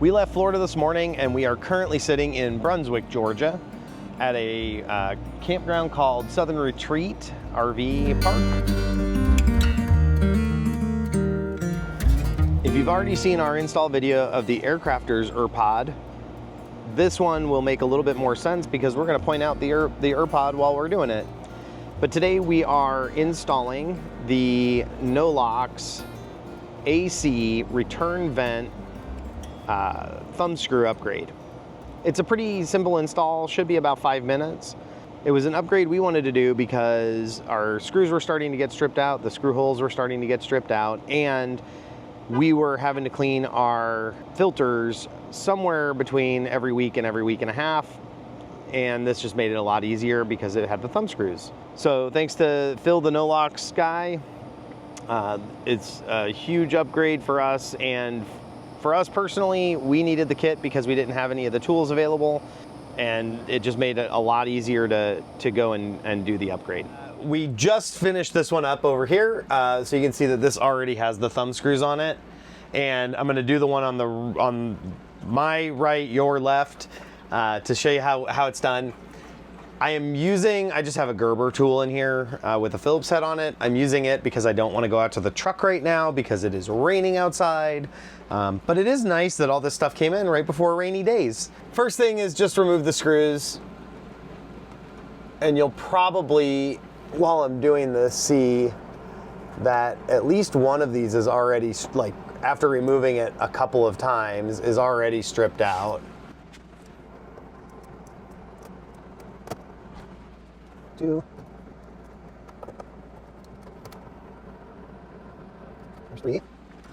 We left Florida this morning and we are currently sitting in Brunswick, Georgia at a campground called Southern Retreat RV Park. If you've already seen our install video of the Aircrafters Pod, this one will make a little bit more sense because we're going to point out the Pod while we're doing it. But today we are installing the NOLOX AC return vent Thumbscrew upgrade. It's a pretty simple install, should be about 5 minutes. It was an upgrade we wanted to do because our screws were starting to get stripped out, the screw holes were starting to get stripped out, and we were having to clean our filters somewhere between every week and a half. And this just made it a lot easier because it had the thumb screws. So thanks to Phill, the NOLOX guy, it's a huge upgrade for us, and for us personally, we needed the kit because we didn't have any of the tools available, and it just made it a lot easier to go and do the upgrade. We just finished this one up over here, so you can see that this already has the thumb screws on it, and I'm going to do the one on my right, your left, to show you how it's done. I just have a Gerber tool in here with a Phillips head on it. I'm using it because I don't want to go out to the truck right now because it is raining outside. But it is nice that all this stuff came in right before rainy days. First thing is just remove the screws. And you'll probably, while I'm doing this, see that at least one of these is already, like, after removing it a couple of times, is already stripped out.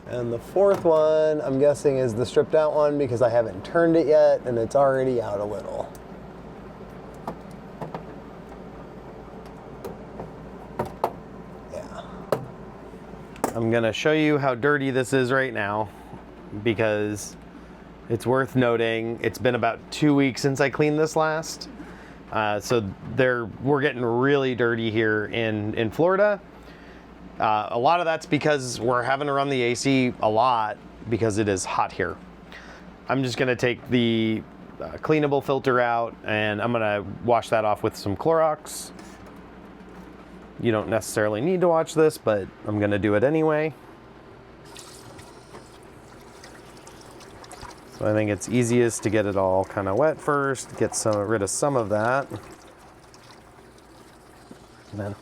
And the fourth one, I'm guessing, is the stripped out one because I haven't turned it yet and it's already out a little. Yeah. I'm gonna show you how dirty this is right now because it's worth noting it's been about 2 weeks since I cleaned this last. So we're getting really dirty here in Florida. A lot of that's because we're having to run the AC a lot because it is hot here. I'm just gonna take the cleanable filter out and I'm gonna wash that off with some Clorox. You don't necessarily need to watch this, but I'm gonna do it anyway. So I think it's easiest to get it all kind of wet first, get rid of some of that. And then.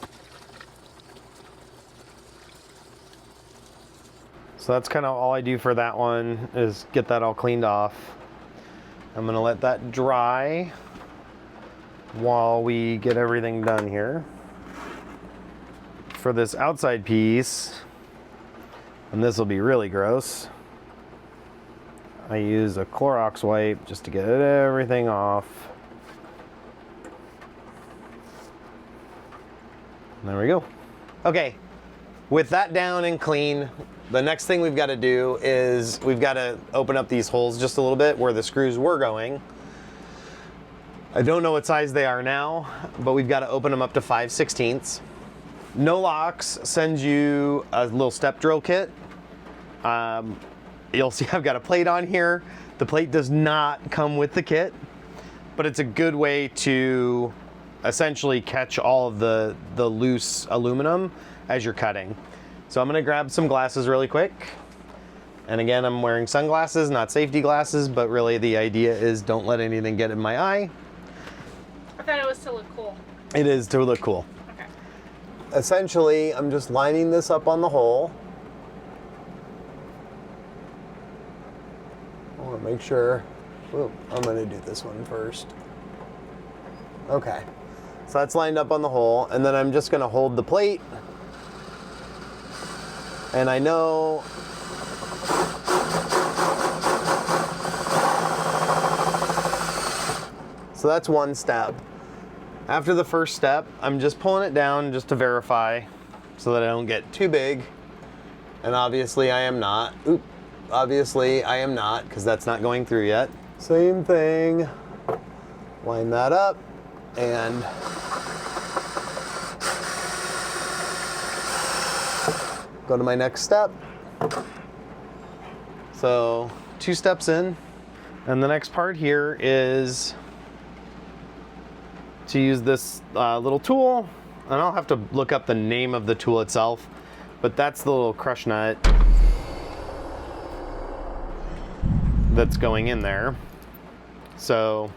So that's kind of all I do for that one, is get that all cleaned off. I'm gonna let that dry while we get everything done here. For this outside piece, and this will be really gross, I use a Clorox wipe just to get everything off. And there we go. Okay, with that down and clean, the next thing we've got to do is we've got to open up these holes just a little bit where the screws were going. I don't know what size they are now, but we've got to open them up to 5/16. NOLOX sends you a little step drill kit. You'll see I've got a plate on here. The plate does not come with the kit, but it's a good way to essentially catch all of the loose aluminum as you're cutting. So I'm gonna grab some glasses really quick. And again, I'm wearing sunglasses, not safety glasses, but really the idea is don't let anything get in my eye. I thought it was to look cool. It is to look cool. Okay. Essentially, I'm just lining this up on the hole. I want to make sure. Ooh, I'm going to do this one first. Okay. So that's lined up on the hole, and then I'm just going to hold the plate. And I know so that's one step. After the first step, I'm just pulling it down just to verify so that I don't get too big. And obviously I am not. Oop. Obviously I am not, because that's not going through yet. Same thing. Line that up and go to my next step. So 2 steps in. And the next part here is to use this little tool, and I'll have to look up the name of the tool itself, but that's the little crush nut that's going in there. So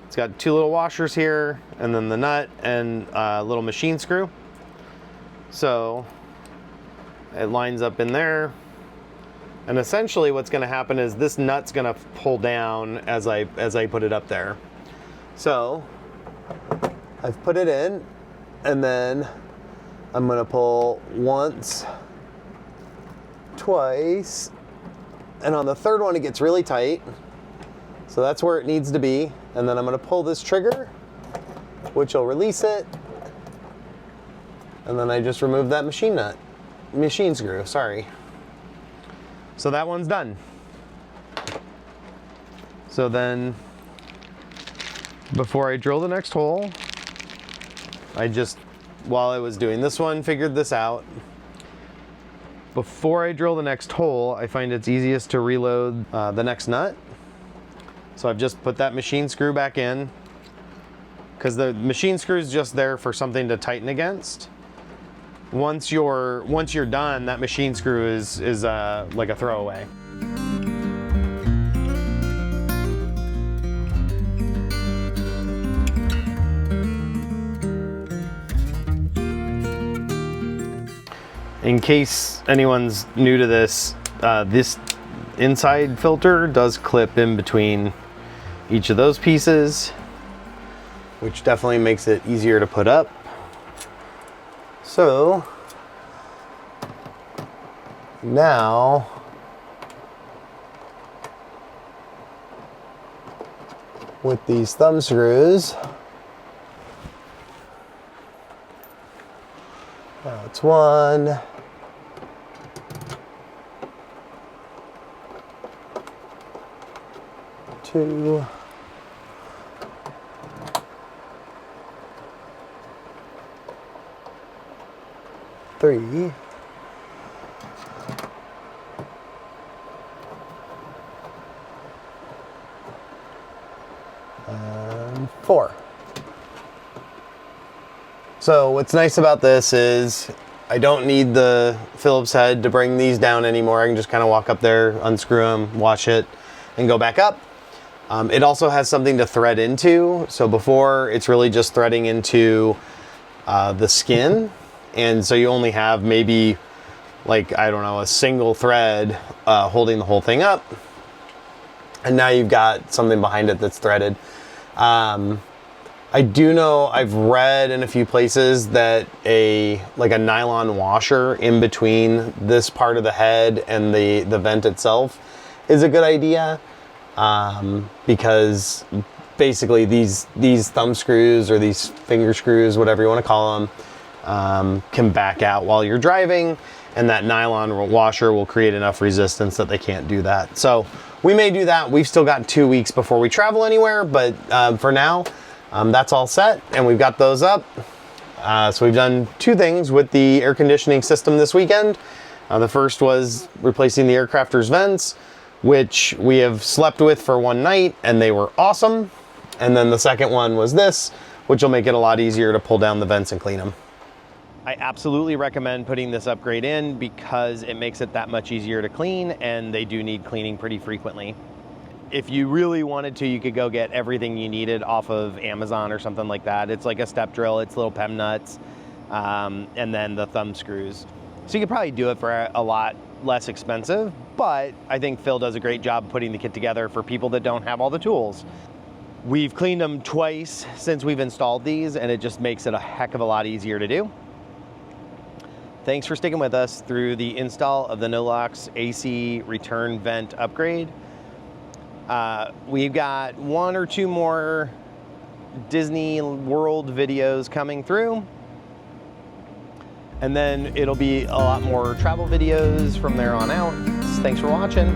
it's got two little washers here, and then the nut and a little machine screw. So it lines up in there. And essentially what's gonna happen is this nut's gonna pull down as I put it up there. So I've put it in, and then I'm gonna pull once, twice, and on the third one it gets really tight. So that's where it needs to be. And then I'm gonna pull this trigger, which will release it. And then I just remove that machine screw, sorry. So that one's done. So then, before I drill the next hole, I just, while I was doing this one, figured this out. Before I drill the next hole, I find it's easiest to reload the next nut. So I've just put that machine screw back in, because the machine screw is just there for something to tighten against. Once you're done, that machine screw is like a throwaway. In case anyone's new to this, this inside filter does clip in between each of those pieces, which definitely makes it easier to put up. So now with these thumb screws, that's one, two, three, and four. So what's nice about this is I don't need the Phillips head to bring these down anymore. I can just kind of walk up there, unscrew them, wash it, and go back up. It also has something to thread into. So before, it's really just threading into the skin. And so you only have maybe, like, I don't know, a single thread holding the whole thing up. And now you've got something behind it that's threaded. I do know, I've read in a few places that like a nylon washer in between this part of the head and the vent itself is a good idea. Because basically these thumb screws or these finger screws, whatever you want to call them, can back out while you're driving, and that nylon washer will create enough resistance that they can't do that. So we may do that. We've still got 2 weeks before we travel anywhere, but for now, that's all set, and we've got those up. So we've done 2 things with the air conditioning system this weekend. The first was replacing the Aircrafter's vents, which we have slept with for 1 night, and they were awesome. And then the second one was this, which will make it a lot easier to pull down the vents and clean them. I absolutely recommend putting this upgrade in because it makes it that much easier to clean, and they do need cleaning pretty frequently. If you really wanted to, you could go get everything you needed off of Amazon or something like that. It's like a step drill, it's little PEM nuts, and then the thumb screws. So you could probably do it for a lot less expensive, but I think Phil does a great job putting the kit together for people that don't have all the tools. We've cleaned them twice since we've installed these, and it just makes it a heck of a lot easier to do. Thanks for sticking with us through the install of the NOLOX AC return vent upgrade. We've got 1 or 2 more Disney World videos coming through. And then it'll be a lot more travel videos from there on out. Thanks for watching.